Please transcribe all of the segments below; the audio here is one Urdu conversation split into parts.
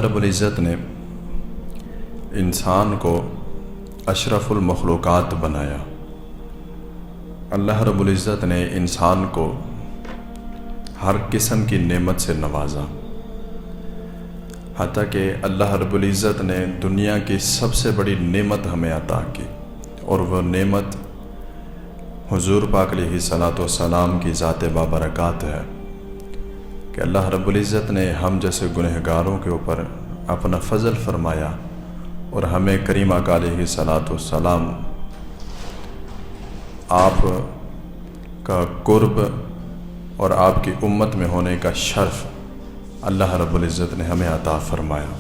رب العزت نے انسان کو اشرف المخلوقات بنایا۔ اللہ رب العزت نے انسان کو ہر قسم کی نعمت سے نوازا، حتیٰ کہ اللہ رب العزت نے دنیا کی سب سے بڑی نعمت ہمیں عطا کی، اور وہ نعمت حضور پاک علیہ الصلاۃ والسلام کی ذات بابرکات ہے کہ اللہ رب العزت نے ہم جیسے گنہگاروں کے اوپر اپنا فضل فرمایا اور ہمیں کریم آقا علیہ الصلاۃ والسلام آپ کا قرب اور آپ کی امت میں ہونے کا شرف اللہ رب العزت نے ہمیں عطا فرمایا۔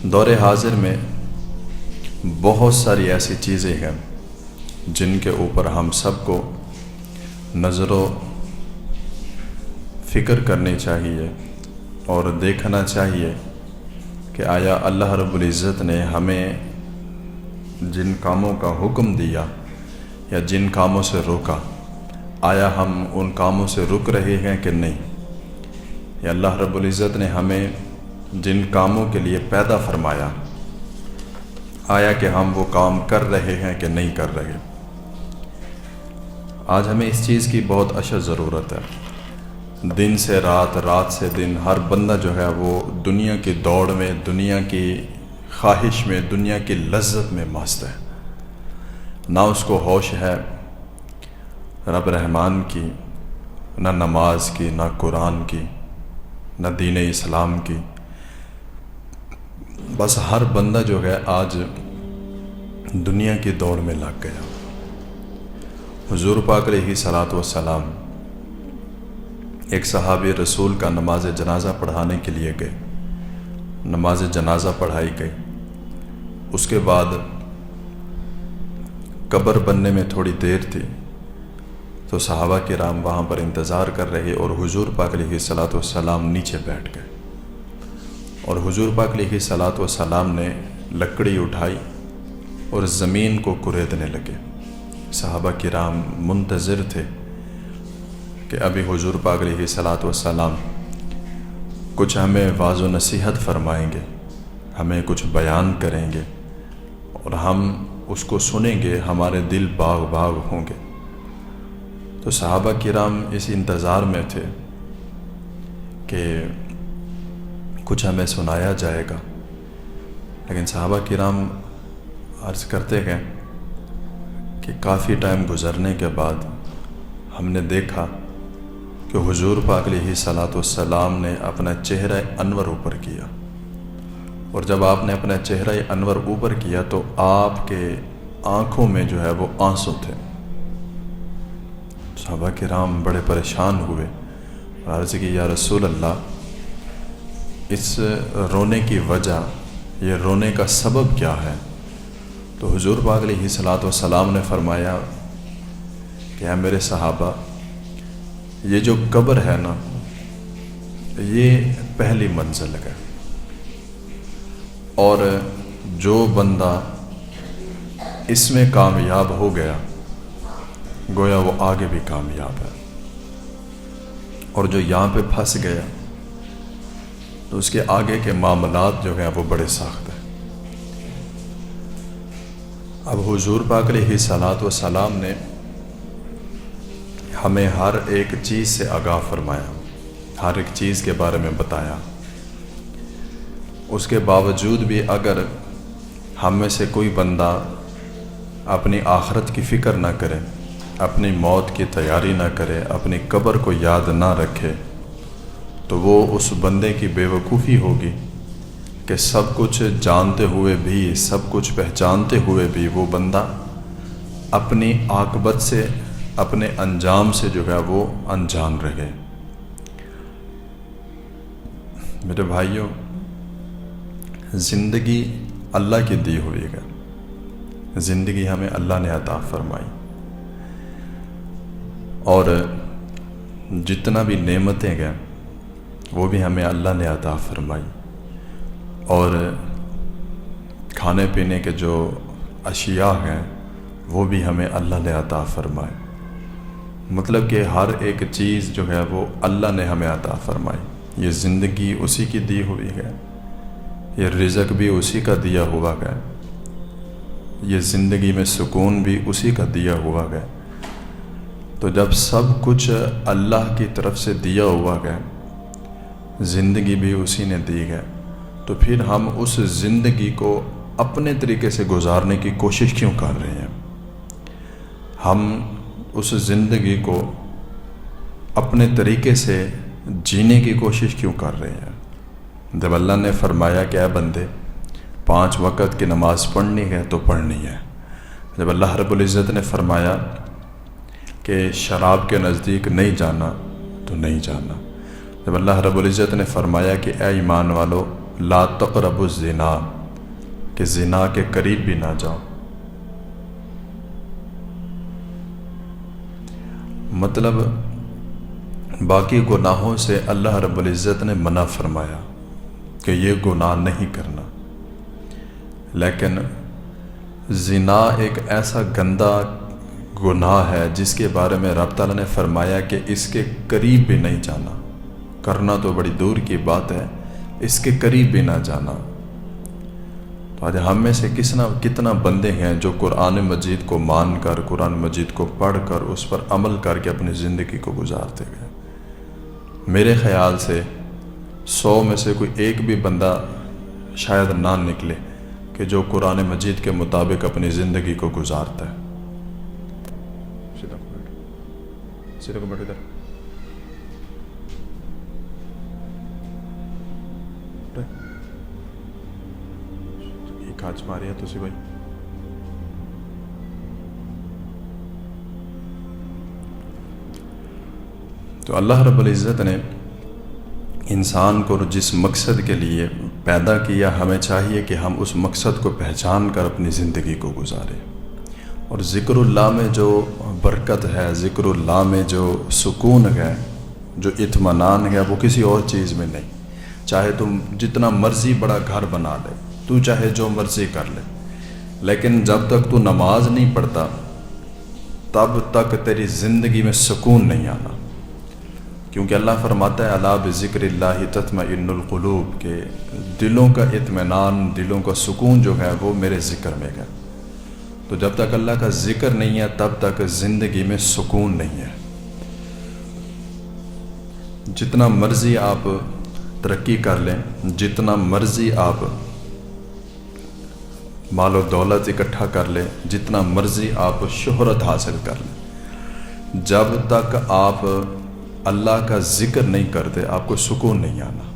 دور حاضر میں بہت ساری ایسی چیزیں ہیں جن کے اوپر ہم سب کو نظر و فکر کرنی چاہیے اور دیکھنا چاہیے کہ آیا اللہ رب العزت نے ہمیں جن کاموں کا حکم دیا یا جن کاموں سے روکا، آیا ہم ان کاموں سے رک رہے ہیں کہ نہیں، یا اللہ رب العزت نے ہمیں جن کاموں کے لیے پیدا فرمایا، آیا کہ ہم وہ کام کر رہے ہیں کہ نہیں کر رہے۔ آج ہمیں اس چیز کی بہت اشد ضرورت ہے۔ دن سے رات، رات سے دن، ہر بندہ جو ہے وہ دنیا کی دوڑ میں، دنیا کی خواہش میں، دنیا کی لذت میں مست ہے۔ نہ اس کو ہوش ہے رب رحمان کی، نہ نماز کی، نہ قرآن کی، نہ دین اسلام کی۔ بس ہر بندہ جو ہے آج دنیا کی دوڑ میں لگ گیا۔ حضور پاک علیہ الصلاۃ والسلام ایک صحابی رسول کا نماز جنازہ پڑھانے کے لیے گئے، نماز جنازہ پڑھائی گئی، اس کے بعد قبر بننے میں تھوڑی دیر تھی تو صحابہ کرام وہاں پر انتظار کر رہے اور حضور پاک علیہ الصلاۃ والسلام نیچے بیٹھ گئے، اور حضور پاک علیہ الصلاۃ والسلام نے لکڑی اٹھائی اور زمین کو کریدنے لگے۔ صحابہ کرام منتظر تھے کہ ابھی حضور پاک علیہ الصلاۃ والسلام کچھ ہمیں واعظ و نصیحت فرمائیں گے، ہمیں کچھ بیان کریں گے اور ہم اس کو سنیں گے، ہمارے دل باغ باغ ہوں گے۔ تو صحابہ کرام اس انتظار میں تھے کہ کچھ ہمیں سنایا جائے گا، لیکن صحابہ کرام عرض کرتے ہیں کہ کافی ٹائم گزرنے کے بعد ہم نے دیکھا کہ حضور پاک علیہ الصلاۃ والسلام نے اپنا چہرہ انور اوپر کیا، اور جب آپ نے اپنا چہرہ انور اوپر کیا تو آپ کے آنکھوں میں جو ہے وہ آنسو تھے۔ صحابہ کرام بڑے پریشان ہوئے اور عرض کی یا رسول اللہ، اس رونے کی وجہ، یہ رونے کا سبب کیا ہے؟ تو حضور پاک علیہ الصلاۃ والسلام نے فرمایا کہ اے میرے صحابہ، یہ جو قبر ہے نا، یہ پہلی منزل ہے، اور جو بندہ اس میں کامیاب ہو گیا گویا وہ آگے بھی کامیاب ہے، اور جو یہاں پہ پھنس گیا تو اس کے آگے کے معاملات جو ہیں وہ بڑے سخت ہیں۔ اب حضور پاک علیہ الصلاۃ والسلام نے ہمیں ہر ایک چیز سے آگاہ فرمایا، ہر ایک چیز کے بارے میں بتایا۔ اس کے باوجود بھی اگر ہم میں سے کوئی بندہ اپنی آخرت کی فکر نہ کرے، اپنی موت کی تیاری نہ کرے، اپنی قبر کو یاد نہ رکھے، تو وہ اس بندے کی بے وقوفی ہوگی کہ سب کچھ جانتے ہوئے بھی، سب کچھ پہچانتے ہوئے بھی وہ بندہ اپنی عاقبت سے، اپنے انجام سے جو ہے وہ انجان رہے۔ میرے بھائیوں، زندگی اللہ کی دی ہوئی ہے، زندگی ہمیں اللہ نے عطا فرمائی، اور جتنا بھی نعمتیں ہیں وہ بھی ہمیں اللہ نے عطا فرمائی، اور کھانے پینے کے جو اشیاء ہیں وہ بھی ہمیں اللہ نے عطا فرمائے۔ مطلب کہ ہر ایک چیز جو ہے وہ اللہ نے ہمیں عطا فرمائی۔ یہ زندگی اسی کی دی ہوئی ہے، یہ رزق بھی اسی کا دیا ہوا ہے، یہ زندگی میں سکون بھی اسی کا دیا ہوا ہے۔ تو جب سب کچھ اللہ کی طرف سے دیا ہوا ہے، زندگی بھی اسی نے دی ہے، تو پھر ہم اس زندگی کو اپنے طریقے سے گزارنے کی کوشش کیوں کر رہے ہیں؟ ہم اس زندگی کو اپنے طریقے سے جینے کی کوشش کیوں کر رہے ہیں؟ جب اللہ نے فرمایا کہ اے بندے 5 وقت کی نماز پڑھنی ہے تو پڑھنی ہے، جب اللہ رب العزت نے فرمایا کہ شراب کے نزدیک نہیں جانا تو نہیں جانا، جب اللہ رب العزت نے فرمایا کہ اے ایمان والو لا تقربوا الزنا، کہ زنا کے قریب بھی نہ جاؤ، مطلب باقی گناہوں سے اللہ رب العزت نے منع فرمایا کہ یہ گناہ نہیں کرنا، لیکن زنا ایک ایسا گندا گناہ ہے جس کے بارے میں رب تعالیٰ نے فرمایا کہ اس کے قریب بھی نہیں جانا، کرنا تو بڑی دور کی بات ہے، اس کے قریب بھی نہ جانا۔ تو آج ہم میں سے کتنا بندے ہیں جو قرآن مجید کو مان کر، قرآن مجید کو پڑھ کر، اس پر عمل کر کے اپنی زندگی کو گزارتے گئے۔ میرے خیال سے 100 میں سے کوئی ایک بھی بندہ شاید نہ نکلے کہ جو قرآن مجید کے مطابق اپنی زندگی کو گزارتا ہے۔ سیدھے کو بیٹھو ادھر، ایک ہاتھ ماری ہے تسی بھائی۔ تو اللہ رب العزت نے انسان کو جس مقصد کے لیے پیدا کیا، ہمیں چاہیے کہ ہم اس مقصد کو پہچان کر اپنی زندگی کو گزاریں۔ اور ذکر اللہ میں جو برکت ہے، ذکر اللہ میں جو سکون ہے، جو اطمینان ہے، وہ کسی اور چیز میں نہیں۔ چاہے تم جتنا مرضی بڑا گھر بنا لے، تو چاہے جو مرضی کر لے، لیکن جب تک تو نماز نہیں پڑھتا تب تک تیری زندگی میں سکون نہیں آنا، کیونکہ اللہ فرماتا ہے الا بذکر اللہ تطمئن القلوب، کہ دلوں کا اطمینان، دلوں کا سکون جو ہے وہ میرے ذکر میں ہے۔ تو جب تک اللہ کا ذکر نہیں ہے تب تک زندگی میں سکون نہیں ہے۔ جتنا مرضی آپ ترقی کر لیں، جتنا مرضی آپ مال و دولت اکٹھا کر لیں، جتنا مرضی آپ شہرت حاصل کر لیں، جب تک آپ اللہ کا ذکر نہیں کرتے آپ کو سکون نہیں آنا،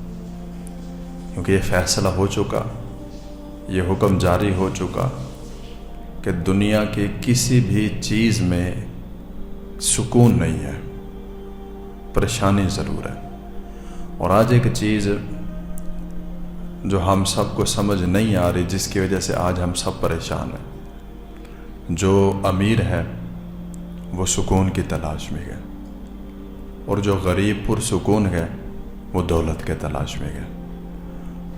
کیونکہ یہ فیصلہ ہو چکا، یہ حکم جاری ہو چکا کہ دنیا کی کسی بھی چیز میں سکون نہیں ہے، پریشانی ضرور ہے۔ اور آج ایک چیز جو ہم سب کو سمجھ نہیں آ رہی، جس کی وجہ سے آج ہم سب پریشان ہیں، جو امیر ہے وہ سکون کی تلاش میں ہے، اور جو غریب پرسکون ہے وہ دولت کے تلاش میں ہے،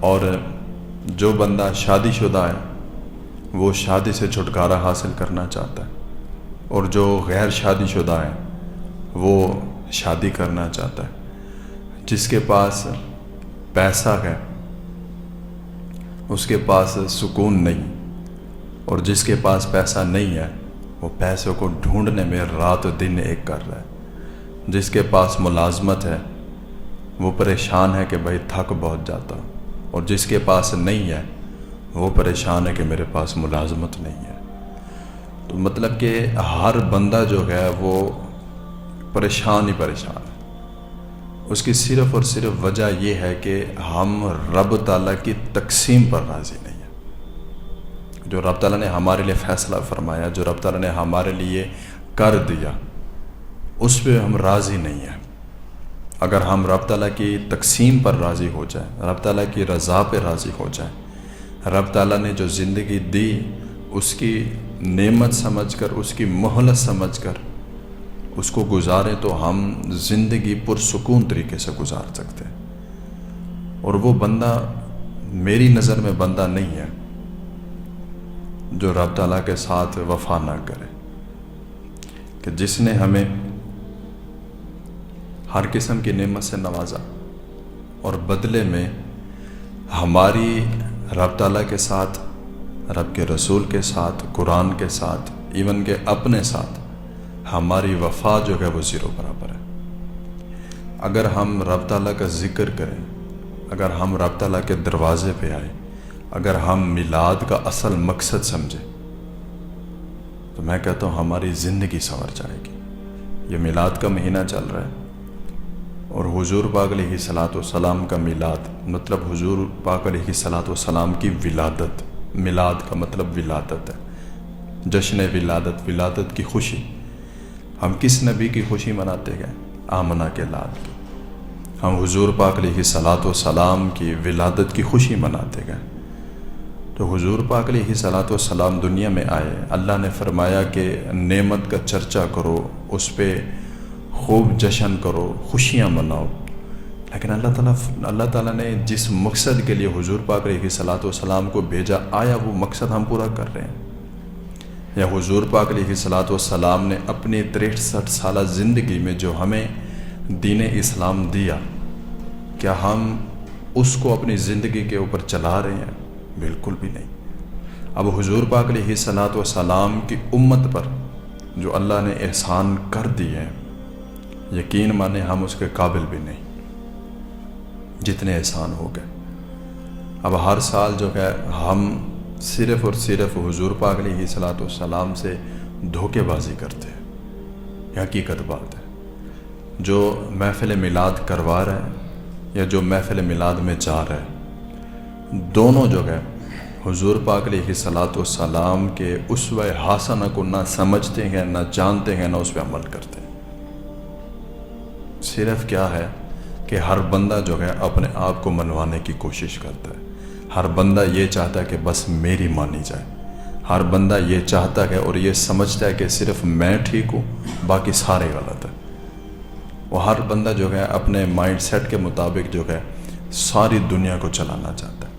اور جو بندہ شادی شدہ ہے وہ شادی سے چھٹکارا حاصل کرنا چاہتا ہے، اور جو غیر شادی شدہ ہے وہ شادی کرنا چاہتا ہے۔ جس کے پاس پیسہ ہے اس کے پاس سکون نہیں، اور جس کے پاس پیسہ نہیں ہے وہ پیسوں کو ڈھونڈنے میں رات و دن ایک کر رہا ہے۔ جس کے پاس ملازمت ہے وہ پریشان ہے کہ بھائی تھک بہت جاتا ہوں، اور جس کے پاس نہیں ہے وہ پریشان ہے کہ میرے پاس ملازمت نہیں ہے۔ تو مطلب کہ ہر بندہ جو ہے وہ پریشان ہی پریشان ہے۔ اس کی صرف اور صرف وجہ یہ ہے کہ ہم رب تعالیٰ کی تقسیم پر راضی نہیں ہیں۔ جو رب تعالیٰ نے ہمارے لیے فیصلہ فرمایا، جو رب تعالیٰ نے ہمارے لیے کر دیا، اس پہ ہم راضی نہیں ہیں۔ اگر ہم رب تعالیٰ کی تقسیم پر راضی ہو جائیں، رب تعالیٰ کی رضا پہ راضی ہو جائیں، رب تعالیٰ نے جو زندگی دی اس کی نعمت سمجھ کر، اس کی مہلت سمجھ کر اس کو گزاریں، تو ہم زندگی پرسکون طریقے سے گزار سکتے ہیں۔ اور وہ بندہ میری نظر میں بندہ نہیں ہے جو رب تعالیٰ کے ساتھ وفا نہ کرے، کہ جس نے ہمیں ہر قسم کی نعمت سے نوازا، اور بدلے میں ہماری رب تعالیٰ کے ساتھ، رب کے رسول کے ساتھ، قرآن کے ساتھ، ایون کہ اپنے ساتھ ہماری وفا جو ہے وہ زیرو برابر ہے۔ اگر ہم رب تعالیٰ کا ذکر کریں، اگر ہم رب تعالیٰ کے دروازے پہ آئیں، اگر ہم میلاد کا اصل مقصد سمجھیں، تو میں کہتا ہوں ہماری زندگی سنور جائے گی۔ یہ میلاد کا مہینہ چل رہا ہے، اور حضور پاک علیہ الصلاۃ والسلام کا میلاد مطلب حضور پاک علیہ الصلاۃ والسلام کی ولادت۔ میلاد کا مطلب ولادت ہے، جشن ولادت، ولادت کی خوشی۔ ہم کس نبی کی خوشی مناتے گئے؟ آمنہ کے لال کی۔ ہم حضور پاک علیہ الصلاۃ والسلام کی ولادت کی خوشی مناتے گئے۔ تو حضور پاک علیہ الصلاۃ والسلام دنیا میں آئے، اللہ نے فرمایا کہ نعمت کا چرچا کرو، اس پہ خوب جشن کرو، خوشیاں مناؤ۔ لیکن اللہ تعالیٰ نے جس مقصد کے لیے حضور پاک علیہ الصلاۃ والسلام کو بھیجا، آیا وہ مقصد ہم پورا کر رہے ہیں؟ یا حضور پاک علیہ الصلاۃ والسلام نے اپنی 63 سالہ زندگی میں جو ہمیں دین اسلام دیا، کیا ہم اس کو اپنی زندگی کے اوپر چلا رہے ہیں؟ بالکل بھی نہیں۔ اب حضور پاک علیہ الصلاۃ والسلام کی امت پر جو اللہ نے احسان کر دی ہے، یقین مانے ہم اس کے قابل بھی نہیں، جتنے احسان ہو گئے۔ اب ہر سال جو ہے ہم صرف اور صرف حضور پاک علیہ الصلاۃ والسلام سے دھوکے بازی کرتے ہیں۔ یہ حقیقت بات ہے۔ جو محفل میلاد کروا رہے ہیں یا جو محفل میلاد میں جا رہے ہیں، دونوں جو ہے حضور پاک علیہ الصلاۃ والسلام کے اسوہ حسنہ کو نہ سمجھتے ہیں، نہ جانتے ہیں، نہ اس پہ عمل کرتے ہیں۔ صرف کیا ہے کہ ہر بندہ جو ہے اپنے آپ کو منوانے کی کوشش کرتا ہے۔ ہر بندہ یہ چاہتا ہے کہ بس میری مانی جائے۔ ہر بندہ یہ چاہتا ہے اور یہ سمجھتا ہے کہ صرف میں ٹھیک ہوں، باقی سارے غلط ہیں۔ وہ ہر بندہ جو ہے اپنے مائنڈ سیٹ کے مطابق جو ہے ساری دنیا کو چلانا چاہتا ہے۔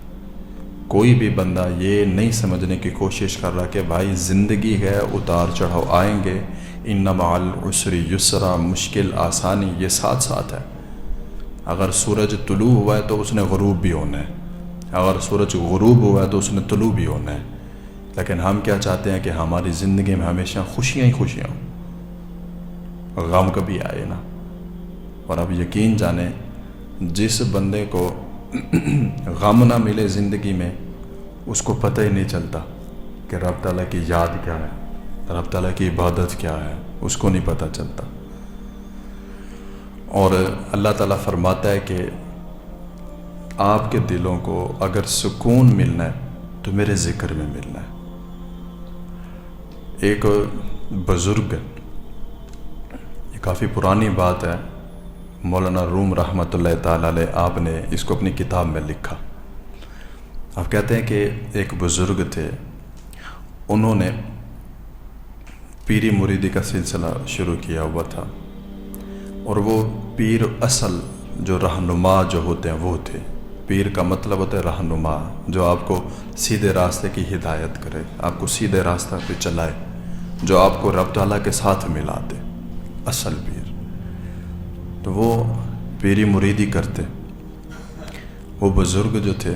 کوئی بھی بندہ یہ نہیں سمجھنے کی کوشش کر رہا کہ بھائی زندگی ہے، اتار چڑھاؤ آئیں گے، ان مع العسر یسرا، مشکل آسانی یہ ساتھ ساتھ ہے۔ اگر سورج طلوع ہوا ہے تو اس نے غروب بھی ہونا ہے، اگر سورج غروب ہوا ہے تو اس نے طلوع بھی ہونا ہے۔ لیکن ہم کیا چاہتے ہیں کہ ہماری زندگی میں ہمیشہ خوشیاں ہی خوشیاں ہوں، غم کبھی آئے نا۔ اور اب یقین جانیں، جس بندے کو غم نہ ملے زندگی میں، اس کو پتہ ہی نہیں چلتا کہ رب تعالیٰ کی یاد کیا ہے، رب تعالیٰ کی عبادت کیا ہے، اس کو نہیں پتہ چلتا۔ اور اللہ تعالیٰ فرماتا ہے کہ آپ کے دلوں کو اگر سکون ملنا ہے تو میرے ذکر میں ملنا ہے۔ ایک بزرگ، یہ کافی پرانی بات ہے، مولانا روم رحمۃ اللہ تعالی علیہ، آپ نے اس کو اپنی کتاب میں لکھا۔ آپ کہتے ہیں کہ ایک بزرگ تھے، انہوں نے پیری مریدی کا سلسلہ شروع کیا ہوا تھا، اور وہ پیر اصل جو رہنما جو ہوتے ہیں وہ تھے۔ پیر کا مطلب ہوتا ہے رہنما، جو آپ کو سیدھے راستے کی ہدایت کرے، آپ کو سیدھے راستہ پہ چلائے، جو آپ کو رب تعالیٰ کے ساتھ ملا دے، اصل پیر۔ تو وہ پیری مریدی کرتے۔ وہ بزرگ جو تھے،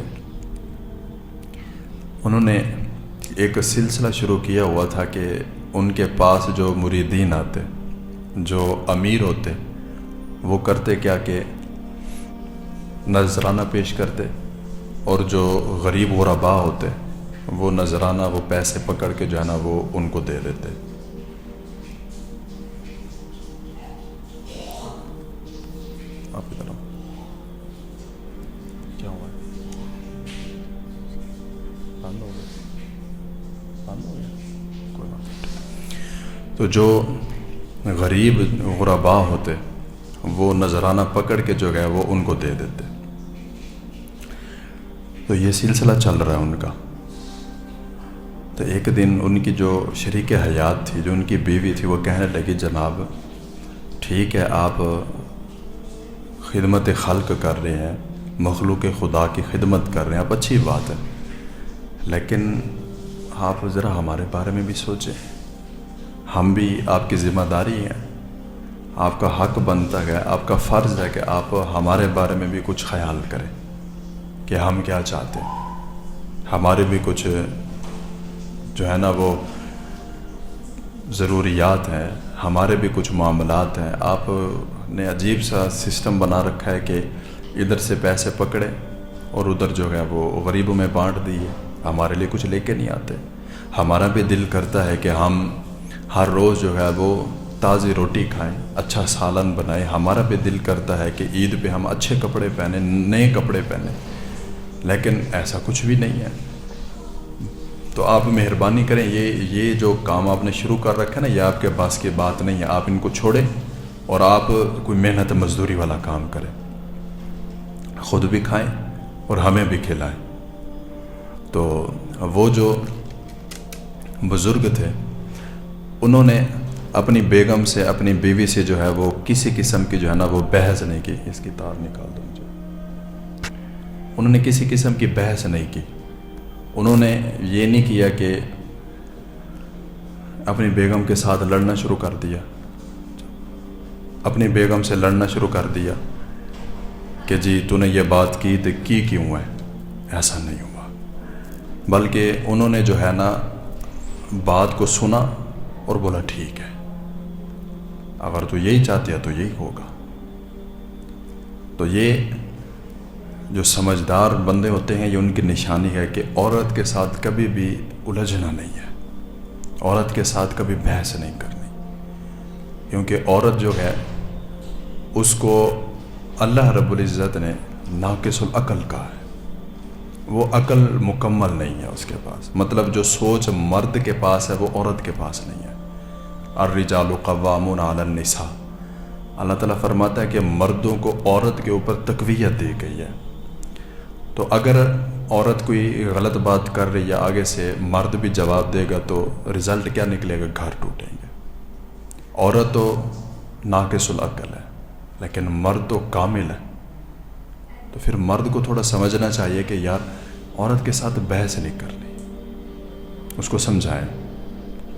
انہوں نے ایک سلسلہ شروع کیا ہوا تھا کہ ان کے پاس جو مریدین آتے، جو امیر ہوتے، وہ کرتے کیا کہ نذرانہ پیش کرتے، اور جو غریب غربا ہوتے وہ نذرانہ، وہ پیسے پکڑ کے جو ہے نا وہ ان کو دے دیتے۔ آپ کی طرف کیا ہوا ہے؟ بند ہو گیا کوئی بات نہیں۔ تو جو غریب غربا ہوتے وہ نذرانہ پکڑ کے جو ہے وہ ان کو دے دیتے۔ تو یہ سلسلہ چل رہا ہے ان کا۔ تو ایک دن ان کی جو شریک حیات تھی، جو ان کی بیوی تھی، وہ کہنے لگی جناب ٹھیک ہے، آپ خدمت خلق کر رہے ہیں، مخلوق خدا کی خدمت کر رہے ہیں، آپ اچھی بات ہے، لیکن آپ ذرا ہمارے بارے میں بھی سوچیں، ہم بھی آپ کی ذمہ داری ہیں، آپ کا حق بنتا ہے، آپ کا فرض ہے کہ آپ ہمارے بارے میں بھی کچھ خیال کریں کہ ہم کیا چاہتے ہیں، ہمارے بھی کچھ جو ہے نا وہ ضروریات ہیں، ہمارے بھی کچھ معاملات ہیں۔ آپ نے عجیب سا سسٹم بنا رکھا ہے کہ ادھر سے پیسے پکڑے اور ادھر جو ہے وہ غریبوں میں بانٹ دیے، ہمارے لیے کچھ لے کے نہیں آتے۔ ہمارا بھی دل کرتا ہے کہ ہم ہر روز جو ہے وہ تازی روٹی کھائیں، اچھا سالن بنائیں، ہمارا بھی دل کرتا ہے کہ عید پہ ہم اچھے کپڑے پہنیں، نئے کپڑے پہنیں، لیکن ایسا کچھ بھی نہیں ہے۔ تو آپ مہربانی کریں، یہ جو کام آپ نے شروع کر رکھا ہے نا، یہ آپ کے پاس کی بات نہیں ہے، آپ ان کو چھوڑیں اور آپ کوئی محنت مزدوری والا کام کریں، خود بھی کھائیں اور ہمیں بھی کھلائیں۔ تو وہ جو بزرگ تھے انہوں نے اپنی بیگم سے، اپنی بیوی سے جو ہے وہ کسی قسم کی جو ہے نا وہ بحث نہیں کی۔ اس کی تار نکال دو مجھے۔ انہوں نے کسی قسم کی بحث نہیں کی، انہوں نے یہ نہیں کیا کہ اپنی بیگم کے ساتھ لڑنا شروع کر دیا، اپنی بیگم سے لڑنا شروع کر دیا کہ جی تو نے یہ بات کی تو کی کیوں ہے، ایسا نہیں ہوا۔ بلکہ انہوں نے جو ہے نا بات کو سنا اور بولا ٹھیک ہے، اگر تو یہی چاہتی ہے تو یہی ہوگا۔ تو یہ جو سمجھدار بندے ہوتے ہیں، یہ ان کی نشانی ہے کہ عورت کے ساتھ کبھی بھی الجھنا نہیں ہے، عورت کے ساتھ کبھی بحث نہیں کرنی، کیونکہ عورت جو ہے اس کو اللہ رب العزت نے ناقص العقل کہا ہے، وہ عقل مکمل نہیں ہے اس کے پاس، مطلب جو سوچ مرد کے پاس ہے وہ عورت کے پاس نہیں ہے۔ الرجال قوامون علی النساء، اللہ تعالیٰ فرماتا ہے کہ مردوں کو عورت کے اوپر تقویت دی گئی ہے۔ تو اگر عورت کوئی غلط بات کر رہی ہے آگے سے مرد بھی جواب دے گا تو رزلٹ کیا نکلے گا؟ گھر ٹوٹیں گے۔ عورت تو ناقص العقل ہے لیکن مرد تو کامل ہے، تو پھر مرد کو تھوڑا سمجھنا چاہیے کہ یار عورت کے ساتھ بحث نہیں کرنی، اس کو سمجھائیں۔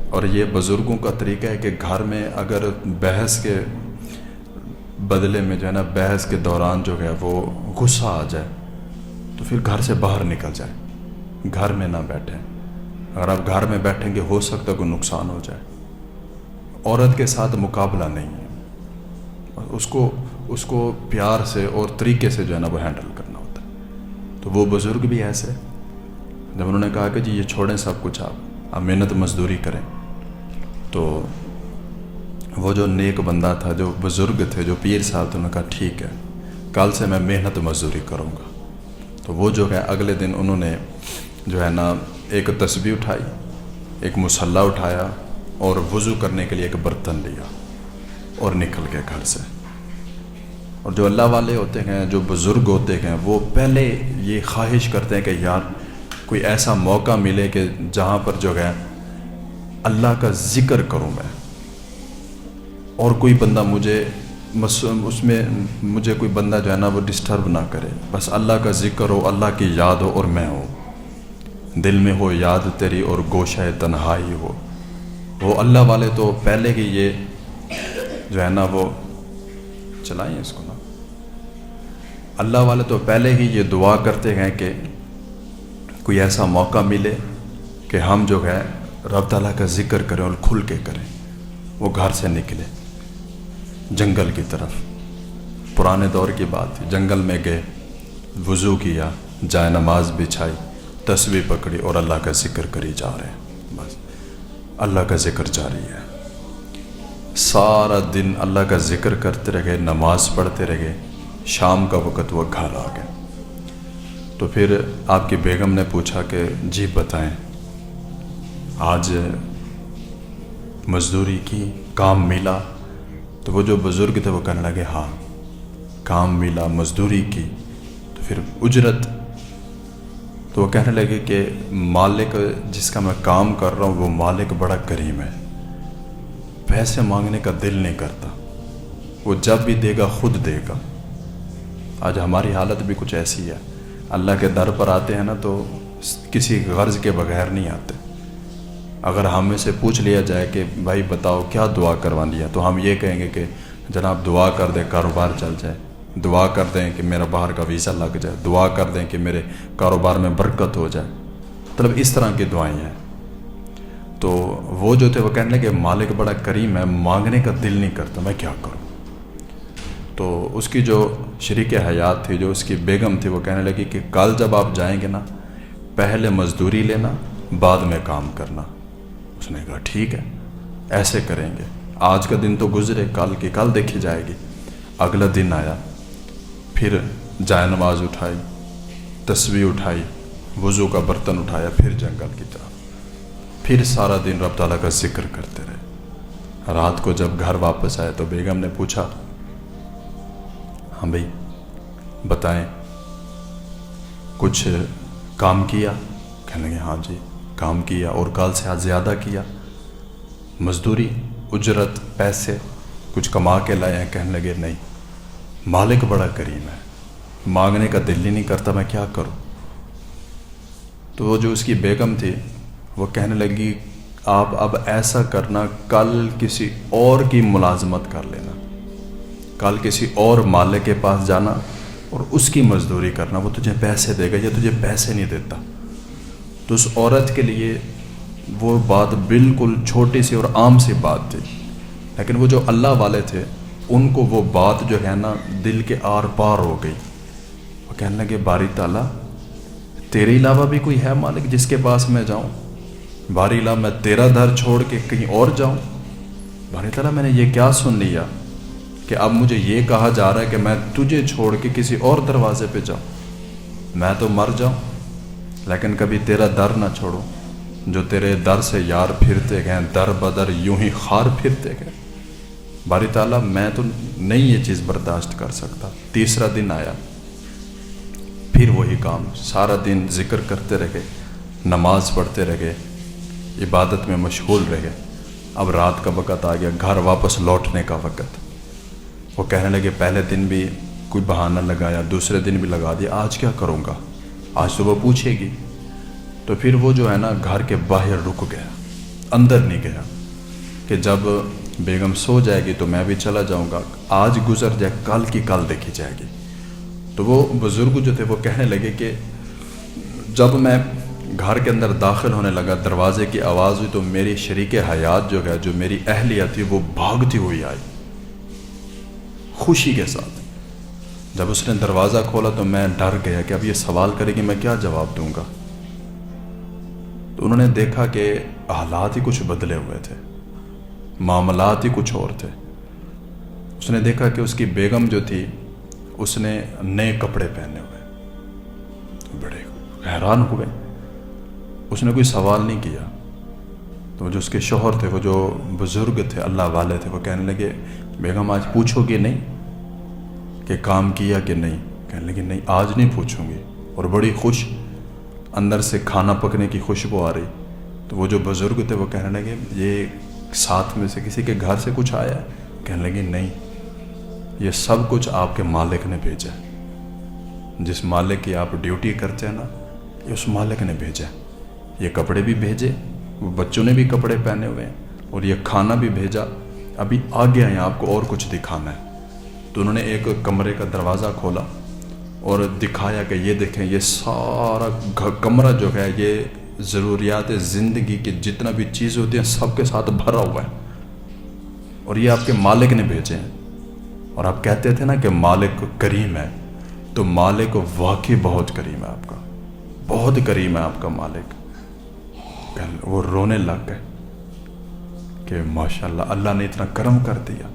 اور یہ بزرگوں کا طریقہ ہے کہ گھر میں اگر بحث کے بدلے میں جو ہے نا بحث کے دوران جو ہے وہ غصہ آ جائے تو پھر گھر سے باہر نکل جائے، گھر میں نہ بیٹھیں۔ اگر آپ گھر میں بیٹھیں گے ہو سکتا ہے کوئی نقصان ہو جائے۔ عورت کے ساتھ مقابلہ نہیں ہے، اس کو پیار سے اور طریقے سے جو ہے نا وہ ہینڈل کرنا ہوتا ہے۔ تو وہ بزرگ بھی ایسے، جب انہوں نے کہا کہ جی یہ چھوڑیں سب کچھ، آپ محنت مزدوری کریں، تو وہ جو نیک بندہ تھا، جو بزرگ تھے، جو پیر صاحب تھے، انہوں نے کہا ٹھیک ہے کل سے میں محنت مزدوری کروں گا۔ تو وہ جو ہے اگلے دن انہوں نے جو ہے نا ایک تسبیح اٹھائی، ایک مصلی اٹھایا اور وضو کرنے کے لیے ایک برتن لیا اور نکل گئے گھر سے۔ اور جو اللہ والے ہوتے ہیں، جو بزرگ ہوتے ہیں، وہ پہلے یہ خواہش کرتے ہیں کہ یار کوئی ایسا موقع ملے کہ جہاں پر جو ہے اللہ کا ذکر کروں میں، اور کوئی بندہ اس میں مجھے کوئی بندہ جو ہے نا وہ ڈسٹرب نہ کرے، بس اللہ کا ذکر ہو، اللہ کی یاد ہو اور میں ہوں، دل میں ہو یاد تیری اور گوشہ تنہائی ہو۔ وہ اللہ والے تو پہلے ہی یہ جو ہے نا وہ چلائیں اس کو نا، اللہ والے تو پہلے ہی یہ دعا کرتے ہیں کہ کوئی ایسا موقع ملے کہ ہم جو ہے رب تعالیٰ کا ذکر کریں اور کھل کے کریں۔ وہ گھر سے نکلے جنگل کی طرف، پرانے دور کی بات تھی، جنگل میں گئے، وضو کیا، جائے نماز بچھائی، تسبیح پکڑی اور اللہ کا ذکر کری جا رہے ہیں، بس اللہ کا ذکر جاری ہے۔ سارا دن اللہ کا ذکر کرتے رہے، نماز پڑھتے رہے، شام کا وقت وہ گھر آ گئے۔ تو پھر آپ کی بیگم نے پوچھا کہ جی بتائیں آج مزدوری کی، کام ملا؟ تو وہ جو بزرگ تھے وہ کہنے لگے ہاں کام ملا، مزدوری کی، تو پھر اجرت؟ تو وہ کہنے لگے کہ مالک جس کا میں کام کر رہا ہوں وہ مالک بڑا کریم ہے، پیسے مانگنے کا دل نہیں کرتا، وہ جب بھی دے گا خود دے گا۔ آج ہماری حالت بھی کچھ ایسی ہے، اللہ کے در پر آتے ہیں نا تو کسی غرض کے بغیر نہیں آتے۔ اگر ہمیں سے پوچھ لیا جائے کہ بھائی بتاؤ کیا دعا کروانی ہے، تو ہم یہ کہیں گے کہ جناب دعا کر دیں کاروبار چل جائے، دعا کر دیں کہ میرا باہر کا ویزا لگ جائے، دعا کر دیں کہ میرے کاروبار میں برکت ہو جائے، مطلب اس طرح کی دعائیں ہیں۔ تو وہ جو تھے وہ کہنے لگے مالک بڑا کریم ہے، مانگنے کا دل نہیں کرتا، میں کیا کروں؟ تو اس کی جو شریک حیات تھی، جو اس کی بیگم تھی، وہ کہنے لگی کہ کل جب آپ جائیں گے نا، پہلے مزدوری لینا، بعد میں کام کرنا۔ اس نے کہا ٹھیک ہے، ایسے کریں گے، آج کا دن تو گزرے، کل کی کل دیکھی جائے گی۔ اگلا دن آیا، پھر جائے نماز اٹھائی، تسبیح اٹھائی، وضو کا برتن اٹھایا، پھر جنگل کی طرف، پھر سارا دن رب تعالیٰ کا ذکر کرتے رہے۔ رات کو جب گھر واپس آئے تو بیگم نے پوچھا ہاں بھائی بتائیں کچھ کام کیا؟ کہنے لگے ہاں جی کام کیا، اور کل سے آج زیادہ کیا، مزدوری اجرت پیسے کچھ کما کے لائے ہیں؟ کہنے لگے نہیں، مالک بڑا کریم ہے، مانگنے کا دل ہی نہیں کرتا، میں کیا کروں؟ تو وہ جو اس کی بیگم تھی وہ کہنے لگی آپ اب ایسا کرنا، کل کسی اور کی ملازمت کر لینا، کل کسی اور مالک کے پاس جانا اور اس کی مزدوری کرنا، وہ تجھے پیسے دے گا، یا تجھے پیسے نہیں دیتا۔ تو اس عورت کے لیے وہ بات بالکل چھوٹی سی اور عام سی بات تھی، لیکن وہ جو اللہ والے تھے ان کو وہ بات جو ہے نا دل کے آر پار ہو گئی۔ وہ کہنے لگے باری تعالیٰ تیرے علاوہ بھی کوئی ہے مالک جس کے پاس میں جاؤں؟ باری اللہ میں تیرا در چھوڑ کے کہیں اور جاؤں؟ باری تعالیٰ میں نے یہ کیا سن لیا کہ اب مجھے یہ کہا جا رہا ہے کہ میں تجھے چھوڑ کے کسی اور دروازے پہ جاؤں؟ میں تو مر جاؤں لیکن کبھی تیرا در نہ چھوڑوں۔ جو تیرے در سے یار پھرتے گئے، در بدر یوں ہی خار پھرتے گئے۔ باری تعالیٰ میں تو نہیں یہ چیز برداشت کر سکتا۔ تیسرا دن آیا، پھر وہی کام، سارا دن ذکر کرتے رہے، نماز پڑھتے رہے، عبادت میں مشغول رہے۔ اب رات کا وقت آ گیا، گھر واپس لوٹنے کا وقت۔ وہ کہنے لگے پہلے دن بھی کوئی بہانہ لگایا، دوسرے دن بھی لگا دیا، آج کیا کروں گا؟ آج تو وہ پوچھے گی۔ تو پھر وہ جو ہے نا گھر کے باہر رک گیا، اندر نہیں گیا کہ جب بیگم سو جائے گی تو میں بھی چلا جاؤں گا، آج گزر جائے، کل کی کل دیکھی جائے گی۔ تو وہ بزرگ جو تھے وہ کہنے لگے کہ جب میں گھر کے اندر داخل ہونے لگا، دروازے کی آواز ہوئی تو میری شریک حیات جو ہے، جو میری اہلیہ تھی، وہ بھاگتی ہوئی آئی خوشی کے ساتھ۔ جب اس نے دروازہ کھولا تو میں ڈر گیا کہ اب یہ سوال کرے گی، میں کیا جواب دوں گا؟ تو انہوں نے دیکھا کہ حالات ہی کچھ بدلے ہوئے تھے، معاملات ہی کچھ اور تھے۔ اس نے دیکھا کہ اس کی بیگم جو تھی اس نے نئے کپڑے پہنے ہوئے، بڑے حیران ہوئے۔ اس نے کوئی سوال نہیں کیا۔ تو جو اس کے شوہر تھے، وہ جو بزرگ تھے، اللہ والے تھے، وہ کہنے لگے بیگم آج پوچھو گے نہیں کہ کام کیا کہ نہیں؟ کہنے لگے نہیں آج نہیں پوچھوں گی، اور بڑی خوش، اندر سے کھانا پکنے کی خوشبو آ رہی۔ تو وہ جو بزرگ تھے وہ کہنے لگے یہ ساتھ میں سے کسی کے گھر سے کچھ آیا ہے؟ کہنے لگے نہیں، یہ سب کچھ آپ کے مالک نے بھیجا ہے، جس مالک کی آپ ڈیوٹی کرتے ہیں نا، یہ اس مالک نے بھیجا ہے۔ یہ کپڑے بھی بھیجے، وہ بچوں نے بھی کپڑے پہنے ہوئے ہیں، اور یہ کھانا بھی بھیجا، ابھی آگے آئے آپ کو اور کچھ دکھانا ہے۔ تو انہوں نے ایک کمرے کا دروازہ کھولا اور دکھایا کہ یہ دیکھیں، یہ سارا کمرہ جو ہے یہ ضروریات زندگی کی جتنا بھی چیز ہوتی ہیں سب کے ساتھ بھرا ہوا ہے، اور یہ آپ کے مالک نے بھیجے ہیں۔ اور آپ کہتے تھے نا کہ مالک کریم ہے، تو مالک واقعی بہت کریم ہے، آپ کا بہت کریم ہے آپ کا مالک۔ وہ رونے لگ گئے کہ ماشاءاللہ اللہ نے اتنا کرم کر دیا۔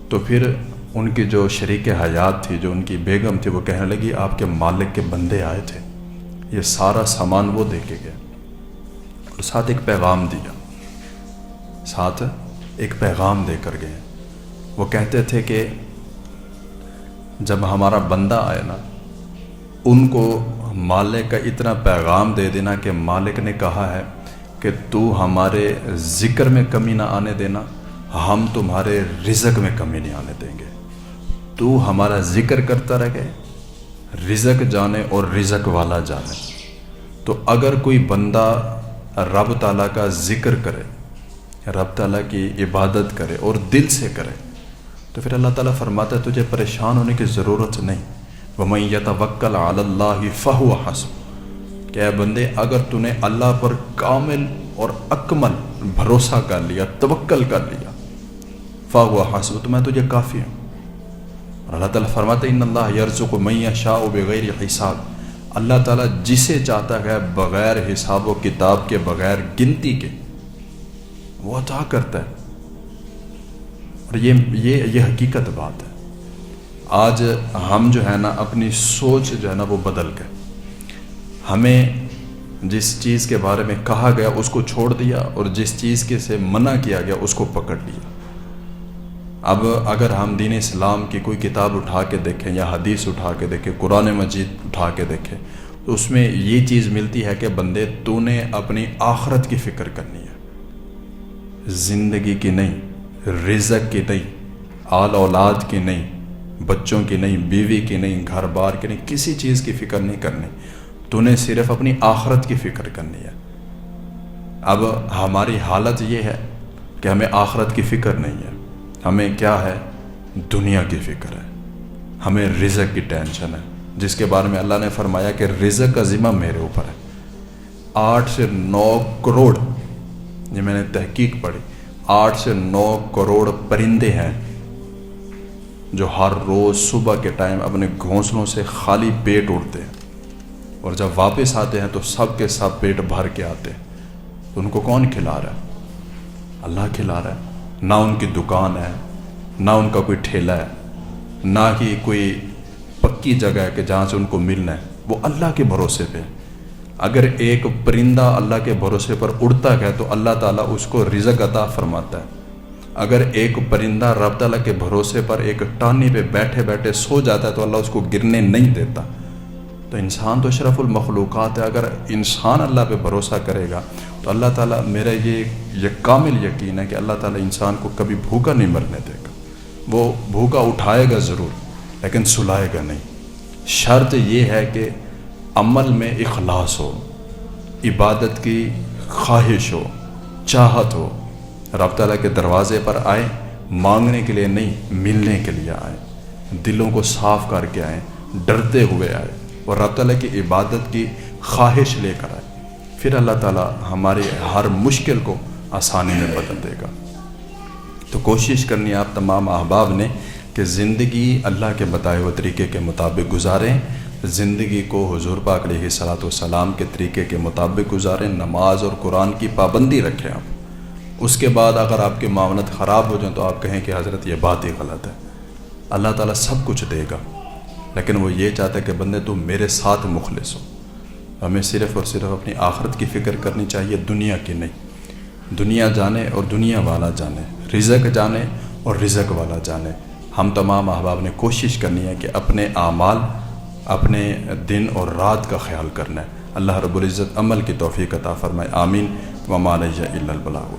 تو پھر ان کی جو شریک حیات تھی، جو ان کی بیگم تھی، وہ کہنے لگی آپ کے مالک کے بندے آئے تھے، یہ سارا سامان وہ دے کے گئے، اور ساتھ ایک پیغام دیا، ساتھ ایک پیغام دے کر گئے۔ وہ کہتے تھے کہ جب ہمارا بندہ آئے نا، ان کو مالک کا اتنا پیغام دے دینا کہ مالک نے کہا ہے کہ تو ہمارے ذکر میں کمی نہ آنے دینا، ہم تمہارے رزق میں کمی نہیں آنے دیں گے۔ تو ہمارا ذکر کرتا رہے، رزق جانے اور رزق والا جانے۔ تو اگر کوئی بندہ رب تعالیٰ کا ذکر کرے، رب تعالیٰ کی عبادت کرے اور دل سے کرے، تو پھر اللہ تعالیٰ فرماتا ہے تجھے پریشان ہونے کی ضرورت نہیں، وَمَن يَتَوَكَّلْ عَلَى اللَّهِ فَهُوَ حَسْبُهُ، کہ اے بندے اگر تو نے اللہ پر کامل اور اکمل بھروسہ کر لیا، توکل کر لیا، فَهُوَ حَسْبُهُ، تو میں تجھے کافی ہوں۔ اور اللہ تعالیٰ فرماتا ہے إِنَّ اللَّهَ يَرْزُقُ مَن يَشَاءُ بِغَيْرِ حِسَابٍ، اللہ تعالیٰ جسے چاہتا ہے بغیر حساب و کتاب کے، بغیر گنتی کے وہ عطا کرتا ہے۔ اور یہ حقیقت بات ہے۔ آج ہم جو ہے نا اپنی سوچ جو ہے نا وہ بدل گئے، ہمیں جس چیز کے بارے میں کہا گیا اس کو چھوڑ دیا، اور جس چیز کے سے منع کیا گیا اس کو پکڑ لیا۔ اب اگر ہم دین اسلام کی کوئی کتاب اٹھا کے دیکھیں یا حدیث اٹھا کے دیکھیں، قرآن مجید اٹھا کے دیکھیں، تو اس میں یہ چیز ملتی ہے کہ بندے تو نے اپنی آخرت کی فکر کرنی ہے، زندگی کی نہیں، رزق کی نہیں، آل اولاد کی نہیں، بچوں کی نہیں، بیوی کی نہیں، گھر بار کی نہیں، کسی چیز کی فکر نہیں کرنی، تو نے صرف اپنی آخرت کی فکر کرنی ہے۔ اب ہماری حالت یہ ہے کہ ہمیں آخرت کی فکر نہیں ہے، ہمیں کیا ہے؟ دنیا کی فکر ہے، ہمیں رزق کی ٹینشن ہے، جس کے بارے میں اللہ نے فرمایا کہ رزق کا ذمہ میرے اوپر ہے۔ 8 سے 9 کروڑ، یہ میں نے تحقیق پڑھی، 8 سے 9 کروڑ پرندے ہیں جو ہر روز صبح کے ٹائم اپنے گھونسلوں سے خالی پیٹ اڑتے ہیں، اور جب واپس آتے ہیں تو سب کے سب پیٹ بھر کے آتے ہیں۔ تو ان کو کون کھلا رہا ہے؟ اللہ کھلا رہا ہے۔ نہ ان کی دکان ہے، نہ ان کا کوئی ٹھیلا ہے، نہ ہی کوئی پکی جگہ ہے کہ جہاں سے ان کو ملنا ہے، وہ اللہ کے بھروسے پہ۔ اگر ایک پرندہ اللہ کے بھروسے پر اڑتا ہے تو اللہ تعالیٰ اس کو رزق عطا فرماتا ہے۔ اگر ایک پرندہ رب تعالیٰ کے بھروسے پر ایک ٹہنی پہ بیٹھے بیٹھے سو جاتا ہے تو اللہ اس کو گرنے نہیں دیتا۔ تو انسان تو اشرف المخلوقات ہے، اگر انسان اللہ پہ بھروسہ کرے گا تو اللہ تعالیٰ، میرا یہ کامل یقین ہے کہ اللہ تعالیٰ انسان کو کبھی بھوکا نہیں مرنے دے گا۔ وہ بھوکا اٹھائے گا ضرور لیکن سلائے گا نہیں۔ شرط یہ ہے کہ عمل میں اخلاص ہو، عبادت کی خواہش ہو، چاہت ہو، رب تعالیٰ کے دروازے پر آئے، مانگنے کے لیے نہیں، ملنے کے لیے آئے، دلوں کو صاف کر کے آئیں، ڈرتے ہوئے آئے، اور رب تعالیٰ کی عبادت کی خواہش لے کر آئے، پھر اللہ تعالیٰ ہمارے ہر مشکل کو آسانی میں بدل دے گا۔ تو کوشش کرنی ہے آپ تمام احباب نے کہ زندگی اللہ کے بتائے ہوئے طریقے کے مطابق گزاریں، زندگی کو حضور پاک علیہ الصلوۃ والسلام کے طریقے کے مطابق گزاریں، نماز اور قرآن کی پابندی رکھیں آپ۔ اس کے بعد اگر آپ کے معاملات خراب ہو جائیں تو آپ کہیں کہ حضرت یہ بات ہی غلط ہے۔ اللہ تعالیٰ سب کچھ دے گا، لیکن وہ یہ چاہتا ہے کہ بندے تو میرے ساتھ مخلص ہو۔ ہمیں صرف اور صرف اپنی آخرت کی فکر کرنی چاہیے، دنیا کی نہیں۔ دنیا جانے اور دنیا والا جانے، رزق جانے اور رزق والا جانے۔ ہم تمام احباب نے کوشش کرنی ہے کہ اپنے اعمال، اپنے دن اور رات کا خیال کرنا ہے۔ اللہ رب العزت عمل کی توفیق عطا فرمائے، آمین۔ وما علیہ الا البلاغ۔